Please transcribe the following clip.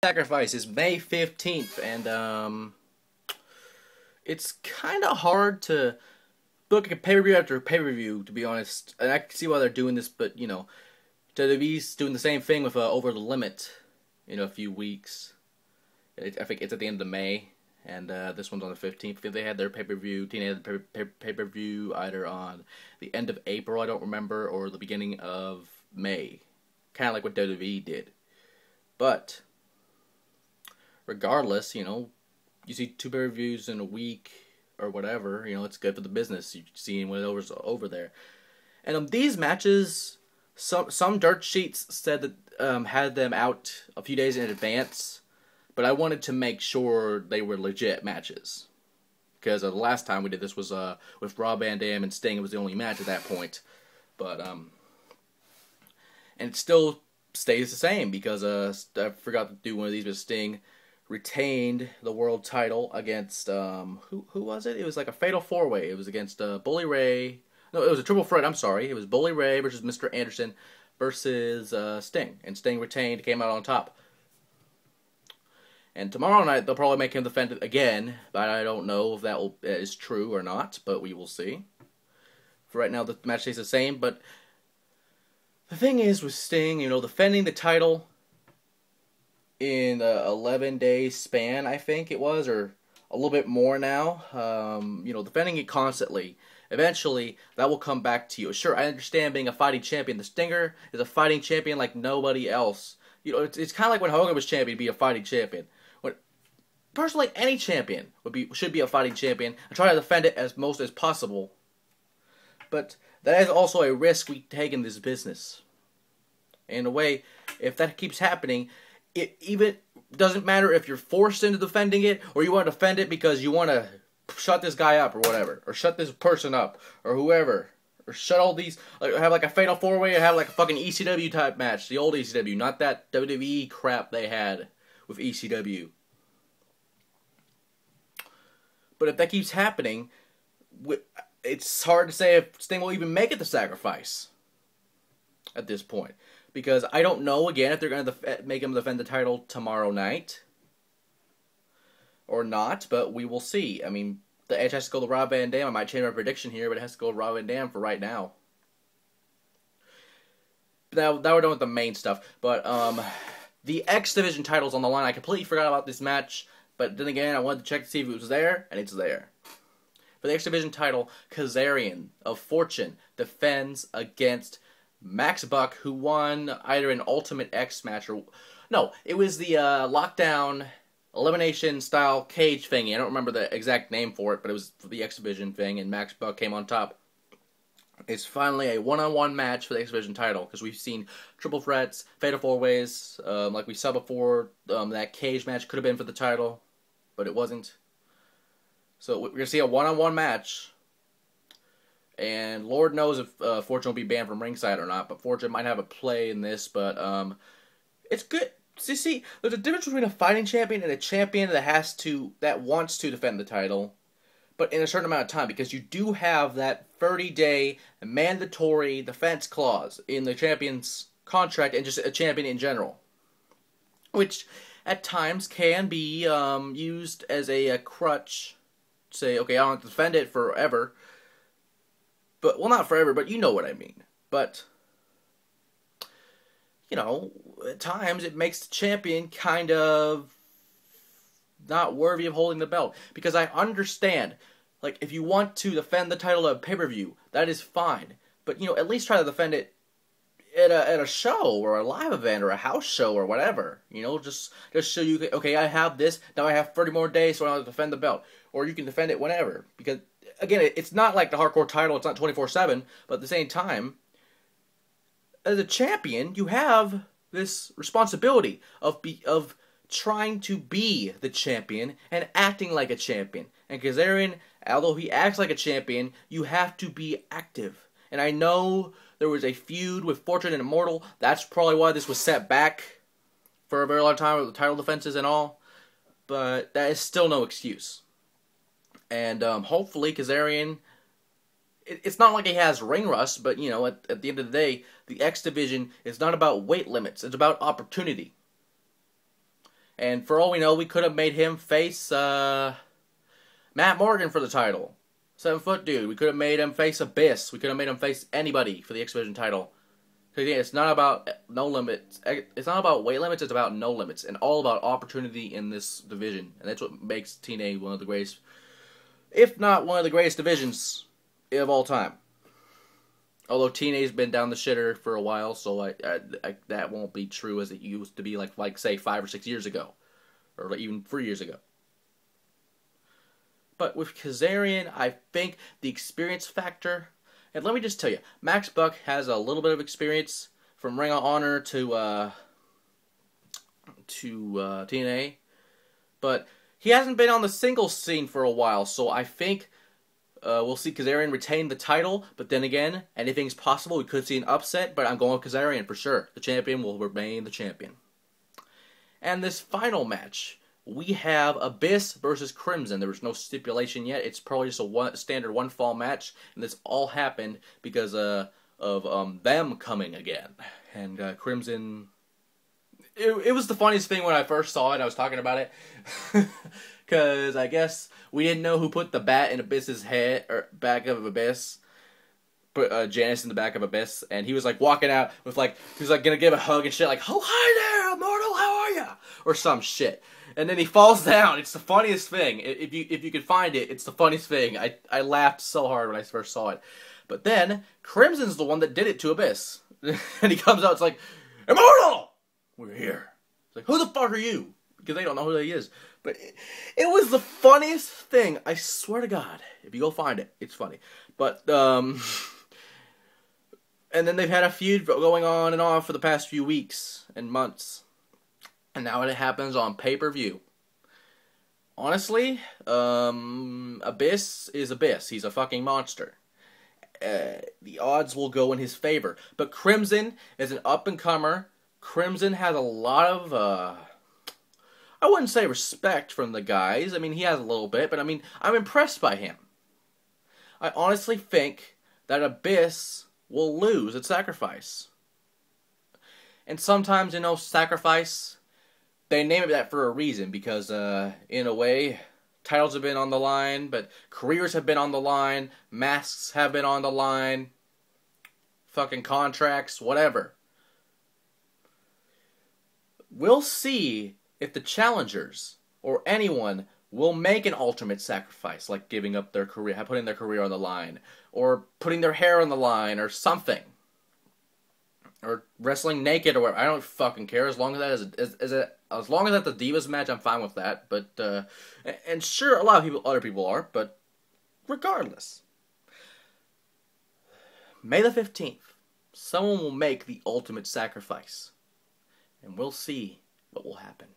Sacrifice is May 15th, and it's kind of hard to book a pay-per-view after pay-per-view, to be honest. And I can see why they're doing this, but, you know, WWE's doing the same thing with Over the Limit in a few weeks. I think it's at the end of May, and this one's on the 15th. I think they had their pay-per-view, TNA had the pay-per-view either on the end of April, I don't remember, or the beginning of May. Kind of like what WWE did. But regardless, you know, you see 2 pay-per-views in a week or whatever, you know, it's good for the business. You're seeing whatever's over there. And these matches, some dirt sheets said that had them out a few days in advance, but I wanted to make sure they were legit matches. Because the last time we did this was with Rob Van Dam and Sting. It was the only match at that point. But, and it still stays the same because I forgot to do one of these, but Sting retained the world title against who was it? It was like a fatal 4-way. It was against Bully Ray. No, it was a triple threat. I'm sorry. It was Bully Ray versus Mr. Anderson versus Sting, and Sting retained, came out on top. And tomorrow night they'll probably make him defend it again, but I don't know if that is true or not. But we will see. For right now, the match stays the same. But the thing is with Sting, you know, defending the title in a 11-day span, I think it was, or a little bit more now. You know, defending it constantly. Eventually, that will come back to you. Sure, I understand being a fighting champion. The Stinger is a fighting champion like nobody else. You know, it's kind of like when Hogan was champion, be a fighting champion. When personally, any champion should be a fighting champion and try to defend it as most as possible. But that is also a risk we take in this business. In a way, if that keeps happening, it even doesn't matter if you're forced into defending it or you want to defend it because you want to shut this guy up or whatever, or shut this person up or whoever, or shut all these, like, have like a fatal 4-way or have like a fucking ECW type match, the old ECW, not that WWE crap they had with ECW. But if that keeps happening, it's hard to say if Sting will even make it to Sacrifice at this point. Because I don't know, again, if they're going to make him defend the title tomorrow night or not, but we will see. I mean, the edge has to go to Rob Van Dam. I might change my prediction here, but it has to go to Rob Van Dam for right now. Now we're done with the main stuff. But the X Division title's on the line. I completely forgot about this match, but then again, I wanted to check to see if it was there, and it's there. For the X Division title, Kazarian of Fortune defends against Max Buck, who won either an Ultimate X match or... No, it was the Lockdown Elimination style cage thingy. I don't remember the exact name for it, but it was for the X Division thing, and Max Buck came on top. It's finally a one-on-one match for the X Division title, because we've seen triple threats, fatal 4-ways, like we saw before. That cage match could have been for the title, but it wasn't. So we're going to see a one-on-one match. And Lord knows if Fortune will be banned from ringside or not, but Fortune might have a play in this, but it's good. See, there's a difference between a fighting champion and a champion that wants to defend the title, but in a certain amount of time, because you do have that 30-day mandatory defense clause in the champion's contract and just a champion in general, which at times can be used as a crutch. Say, okay, I don't have to defend it forever. But, well, not forever, but you know what I mean. But, you know, at times it makes the champion kind of not worthy of holding the belt. Because I understand, like, if you want to defend the title of pay-per-view, that is fine. But, you know, at least try to defend it at a show or a live event or a house show or whatever. You know, just show you, okay, I have this, now I have 30 more days so I don't have to defend the belt. Or you can defend it whenever. Because again, it's not like the hardcore title, it's not 24/7, but at the same time, as a champion, you have this responsibility of trying to be the champion and acting like a champion. And Kazarian, although he acts like a champion, you have to be active. And I know there was a feud with Fortune and Immortal. That's probably why this was set back for a very long time with the title defenses and all. But that is still no excuse. And hopefully Kazarian, it's not like he has ring rust, but, you know, at the end of the day, the X Division is not about weight limits. It's about opportunity. And for all we know, we could have made him face Matt Morgan for the title. 7-foot dude. We could have made him face Abyss. We could have made him face anybody for the X Division title. Because yeah, it's not about no limits. It's not about weight limits. It's about no limits, and all about opportunity in this division. And that's what makes TNA one of the greatest, if not one of the greatest divisions of all time. Although TNA's been down the shitter for a while, so that won't be true as it used to be like say 5 or 6 years ago, or like even 3 years ago. But with Kazarian, I think the experience factor, and let me just tell you, Max Buck has a little bit of experience from Ring of Honor to TNA, but he hasn't been on the singles scene for a while, so I think we'll see Kazarian retain the title, but then again, anything's possible. We could see an upset, but I'm going with Kazarian for sure. The champion will remain the champion. And this final match, we have Abyss versus Crimson. There was no stipulation yet. It's probably just a standard one-fall match, and this all happened because of them coming again. And Crimson... It was the funniest thing when I first saw it. I was talking about it. Because I guess we didn't know who put the bat in Abyss's head, or back of Abyss. Put Janice in the back of Abyss. And he was like walking out with like, he was like gonna give a hug and shit. Like, oh, hi there, Immortal, how are ya? Or some shit. And then he falls down. It's the funniest thing. If you can find it, it's the funniest thing. I laughed so hard when I first saw it. But then, Crimson's the one that did it to Abyss. And he comes out, it's like, Immortal! We're here. It's like, who the fuck are you? Because they don't know who he is. But it was the funniest thing. I swear to God. If you go find it, it's funny. But, and then they've had a feud going on and on for the past few weeks and months. And now it happens on pay-per-view. Honestly, Abyss is Abyss. He's a fucking monster. The odds will go in his favor. But Crimson is an up-and-comer. Crimson has a lot of, I wouldn't say respect from the guys. I mean, he has a little bit, but I mean, I'm impressed by him. I honestly think that Abyss will lose at Sacrifice. And sometimes, you know, Sacrifice, they name it that for a reason, because, in a way, titles have been on the line, but careers have been on the line, masks have been on the line, fucking contracts, whatever. We'll see if the challengers or anyone will make an ultimate sacrifice, like giving up their career, putting their career on the line, or putting their hair on the line, or something, or wrestling naked, or whatever. I don't fucking care as long as that as long as that's the Divas match. I'm fine with that. But and sure, a lot of other people are, but regardless, May the 15th, someone will make the ultimate sacrifice. And we'll see what will happen.